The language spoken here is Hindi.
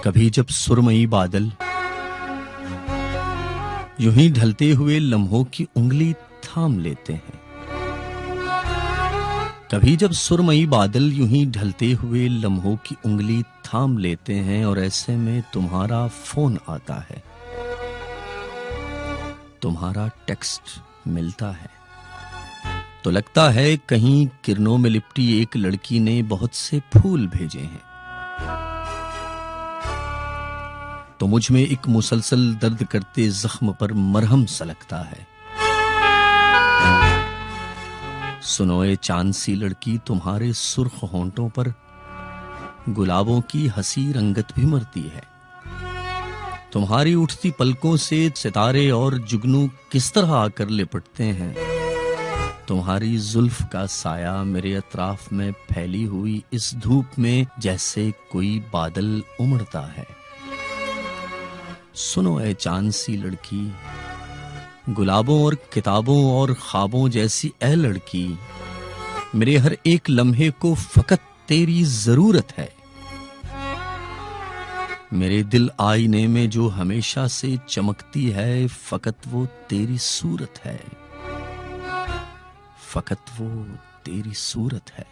कभी जब सुरमई बादल यूं ही ढलते हुए लम्हों की उंगली थाम लेते हैं, कभी जब सुरमई बादल यूं ही ढलते हुए लम्हों की उंगली थाम लेते हैं और ऐसे में तुम्हारा फोन आता है, तुम्हारा टेक्स्ट मिलता है, तो लगता है कहीं किरणों में लिपटी एक लड़की ने बहुत से फूल भेजे हैं। तो मुझ में एक मुसलसल दर्द करते जख्म पर मरहम सा लगता है। सुनो ए चांद सी लड़की, तुम्हारे सुर्ख होंठों पर गुलाबों की हंसी रंगत भी मरती है। तुम्हारी उठती पलकों से सितारे और जुगनू किस तरह आकर लिपटते हैं। तुम्हारी जुल्फ का साया मेरे अतराफ में फैली हुई इस धूप में जैसे कोई बादल उमड़ता है। सुनो ए चांद सी लड़की, गुलाबों और किताबों और ख्वाबों जैसी ए लड़की, मेरे हर एक लम्हे को फकत तेरी जरूरत है। मेरे दिल आईने में जो हमेशा से चमकती है, फकत वो तेरी सूरत है, फकत वो तेरी सूरत है।